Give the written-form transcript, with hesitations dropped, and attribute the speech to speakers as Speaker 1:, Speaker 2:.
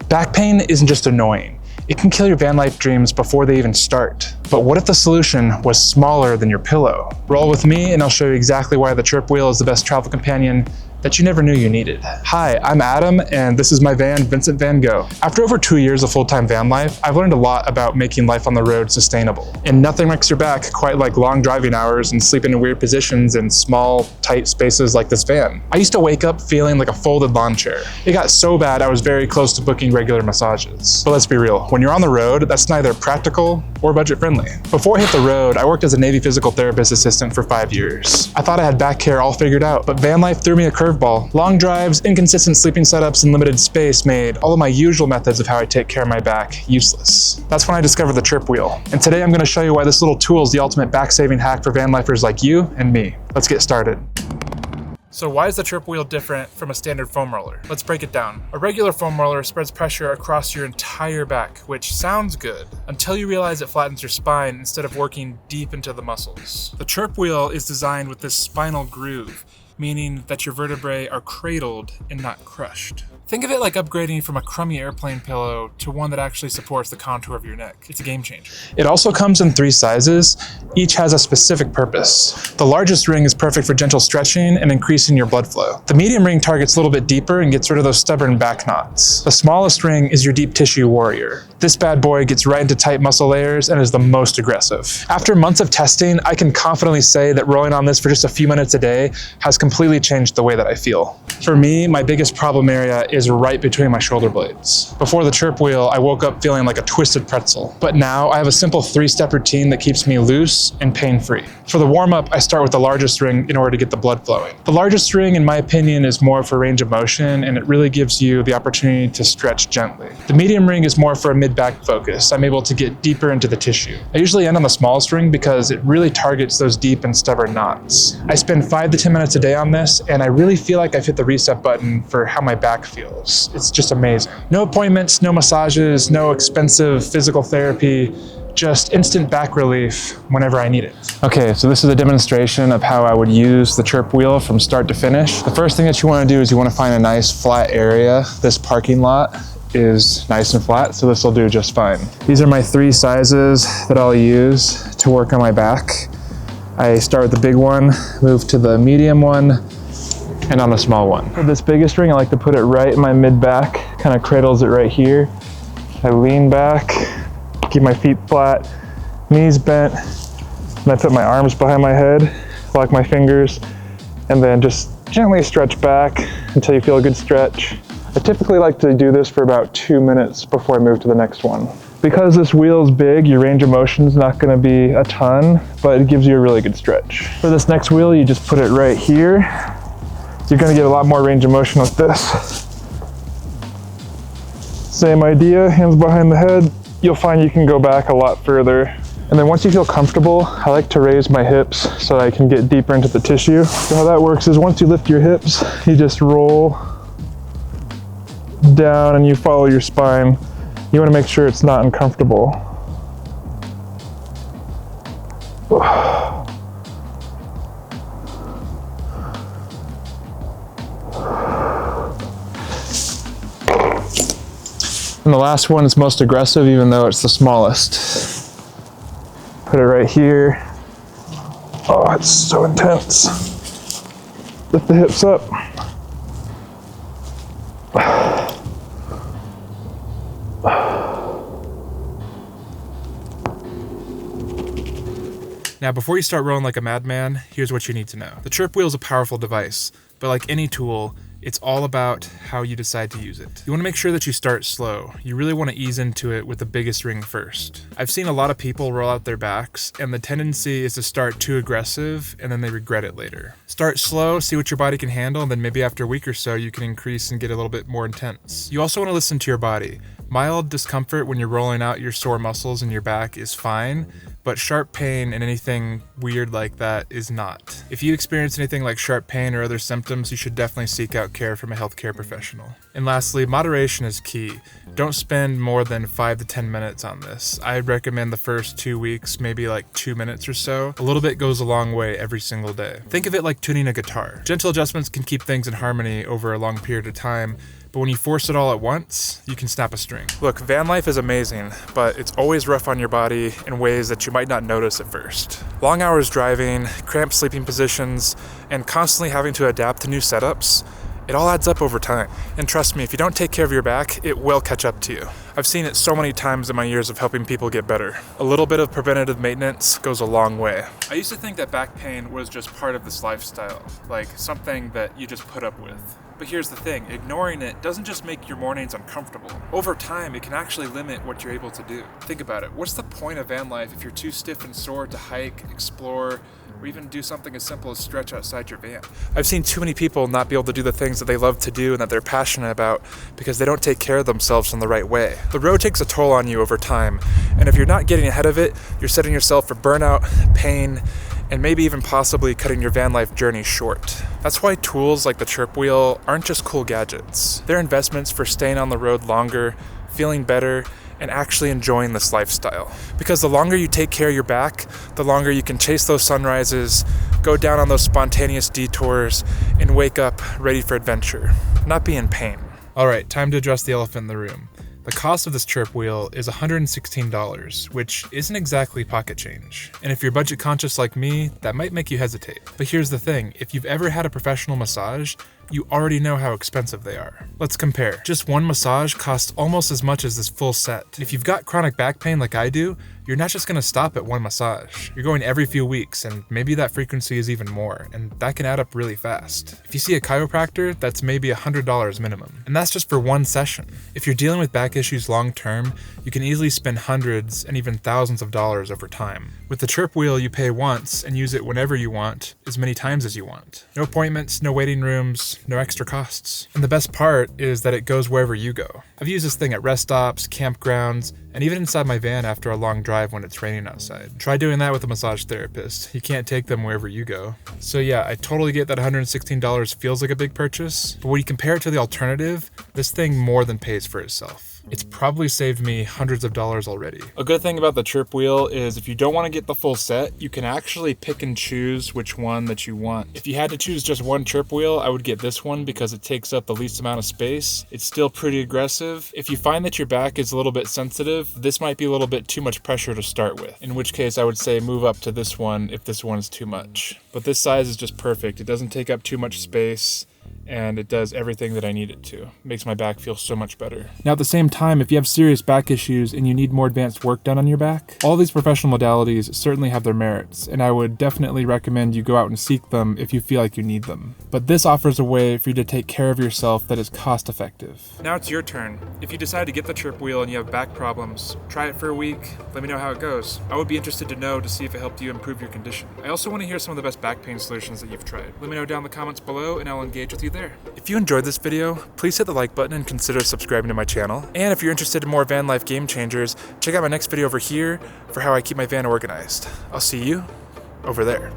Speaker 1: Back pain isn't just annoying. It can kill your van life dreams before they even start. But what if the solution was smaller than your pillow? Roll with me and I'll show you exactly why the Trip wheel is the best travel companion that you never knew you needed. Hi, I'm Adam, and this is my van, Vincent Van Gogh. After over 2 years of full-time van life, I've learned a lot about making life on the road sustainable. And nothing wrecks your back quite like long driving hours and sleeping in weird positions in small, tight spaces like this van. I used to wake up feeling like a folded lawn chair. It got so bad I was very close to booking regular massages. But let's be real, when you're on the road, that's neither practical or budget-friendly. Before I hit the road, I worked as a Navy physical therapist assistant for 5 years. I thought I had back care all figured out, but van life threw me a curveball. Long drives, inconsistent sleeping setups, and limited space made all of my usual methods of how I take care of my back useless. That's when I discovered the Trip wheel. And today I'm going to show you why this little tool is the ultimate back-saving hack for van lifers like you and me. Let's get started. So why is the Trip wheel different from a standard foam roller? Let's break it down. A regular foam roller spreads pressure across your entire back, which sounds good, until you realize it flattens your spine instead of working deep into the muscles. The Trip wheel is designed with this spinal groove, meaning that your vertebrae are cradled and not crushed. Think of it like upgrading from a crummy airplane pillow to one that actually supports the contour of your neck. It's a game changer. It also comes in 3 sizes. Each has a specific purpose. The largest ring is perfect for gentle stretching and increasing your blood flow. The medium ring targets a little bit deeper and gets rid of those stubborn back knots. The smallest ring is your deep tissue warrior. This bad boy gets right into tight muscle layers and is the most aggressive. After months of testing, I can confidently say that rolling on this for just a few minutes a day has completely changed the way that I feel. For me, my biggest problem area is right between my shoulder blades. Before the Trip wheel, I woke up feeling like a twisted pretzel. But now I have a simple 3-step routine that keeps me loose and pain-free. For the warm-up, I start with the largest ring in order to get the blood flowing. The largest ring, in my opinion, is more for range of motion, and it really gives you the opportunity to stretch gently. The medium ring is more for a mid-back focus. I'm able to get deeper into the tissue. I usually end on the smallest ring because it really targets those deep and stubborn knots. I spend 5 to 10 minutes a day on this, and I really feel like I've hit the reset button for how my back feels. It's just amazing. No appointments, no massages, no expensive physical therapy, just instant back relief whenever I need it. Okay, so this is a demonstration of how I would use the Trip wheel from start to finish. The first thing that you want to do is you want to find a nice flat area. This parking lot is nice and flat, so this will do just fine. These are my 3 sizes that I'll use to work on my back. I start with the big one, move to the medium one, and on the small one. For this biggest ring, I like to put it right in my mid-back, kind of cradles it right here. I lean back, keep my feet flat, knees bent, and I put my arms behind my head, lock my fingers, and then just gently stretch back until you feel a good stretch. I typically like to do this for about 2 minutes before I move to the next one. Because this wheel is big, your range of motion is not going to be a ton, but it gives you a really good stretch. For this next wheel, you just put it right here. You're going to get a lot more range of motion with this. Same idea, hands behind the head. You'll find you can go back a lot further. And then once you feel comfortable, I like to raise my hips so I can get deeper into the tissue. So how that works is once you lift your hips, you just roll down and you follow your spine. You want to make sure it's not uncomfortable. And the last one is most aggressive, even though it's the smallest. Put it right here. Oh, it's so intense. Lift the hips up. Now, before you start rolling like a madman, here's what you need to know. The Trip wheel is a powerful device, but like any tool, it's all about how you decide to use it. You want to make sure that you start slow. You really want to ease into it with the biggest ring first. I've seen a lot of people roll out their backs, and the tendency is to start too aggressive, and then they regret it later. Start slow, see what your body can handle, and then maybe after a week or so, you can increase and get a little bit more intense. You also want to listen to your body. Mild discomfort when you're rolling out your sore muscles in your back is fine, but sharp pain and anything weird like that is not. If you experience anything like sharp pain or other symptoms, you should definitely seek out care from a healthcare professional. And lastly, moderation is key. Don't spend more than 5 to 10 minutes on this. I'd recommend the first 2 weeks, maybe like 2 minutes or so. A little bit goes a long way every single day. Think of it like tuning a guitar. Gentle adjustments can keep things in harmony over a long period of time, but but when you force it all at once, you can snap a string. Look, van life is amazing, but it's always rough on your body in ways that you might not notice at first. Long hours driving, cramped sleeping positions, and constantly having to adapt to new setups, it all adds up over time. And trust me, if you don't take care of your back, it will catch up to you. I've seen it so many times in my years of helping people get better. A little bit of preventative maintenance goes a long way. I used to think that back pain was just part of this lifestyle, like something that you just put up with. But here's the thing, ignoring it doesn't just make your mornings uncomfortable. Over time, it can actually limit what you're able to do. Think about it, what's the point of van life if you're too stiff and sore to hike, explore, or even do something as simple as stretch outside your van? I've seen too many people not be able to do the things that they love to do and that they're passionate about because they don't take care of themselves in the right way. The road takes a toll on you over time, and if you're not getting ahead of it, you're setting yourself for burnout, pain, and maybe even possibly cutting your van life journey short. That's why tools like the Chirp Wheel aren't just cool gadgets. They're investments for staying on the road longer, feeling better, and actually enjoying this lifestyle. Because the longer you take care of your back, the longer you can chase those sunrises, go down on those spontaneous detours, and wake up ready for adventure, not be in pain. All right, time to address the elephant in the room. The cost of this Chirp Wheel is $116, which isn't exactly pocket change. And if you're budget conscious like me, that might make you hesitate. But here's the thing, if you've ever had a professional massage, you already know how expensive they are. Let's compare. Just one massage costs almost as much as this full set. If you've got chronic back pain like I do, you're not just gonna stop at one massage. You're going every few weeks, and maybe that frequency is even more, and that can add up really fast. If you see a chiropractor, that's maybe $100 minimum. And that's just for one session. If you're dealing with back issues long term, you can easily spend hundreds and even thousands of dollars over time. With the Chirp Wheel, you pay once and use it whenever you want, as many times as you want. No appointments, no waiting rooms, no extra costs. And the best part is that it goes wherever you go. I've used this thing at rest stops, campgrounds, and even inside my van after a long drive when it's raining outside. Try doing that with a massage therapist. You can't take them wherever you go. So yeah, I totally get that $116 feels like a big purchase, but when you compare it to the alternative, this thing more than pays for itself. It's probably saved me hundreds of dollars already. A good thing about the Chirp Wheel is if you don't want to get the full set, you can actually pick and choose which one that you want. If you had to choose just one Chirp Wheel, I would get this one because it takes up the least amount of space. It's still pretty aggressive. If you find that your back is a little bit sensitive, this might be a little bit too much pressure to start with, in which case I would say move up to this one if this one is too much. But this size is just perfect. It doesn't take up too much space, and it does everything that I need it to. It makes my back feel so much better. Now at the same time, if you have serious back issues and you need more advanced work done on your back, all these professional modalities certainly have their merits, and I would definitely recommend you go out and seek them if you feel like you need them. But this offers a way for you to take care of yourself that is cost effective. Now it's your turn. If you decide to get the Chirp Wheel and you have back problems, try it for a week, let me know how it goes. I would be interested to know to see if it helped you improve your condition. I also want to hear some of the best back pain solutions that you've tried. Let me know down in the comments below and I'll engage with you there. If you enjoyed this video, please hit the like button and consider subscribing to my channel. And if you're interested in more van life game changers, check out my next video over here for how I keep my van organized. I'll see you over there.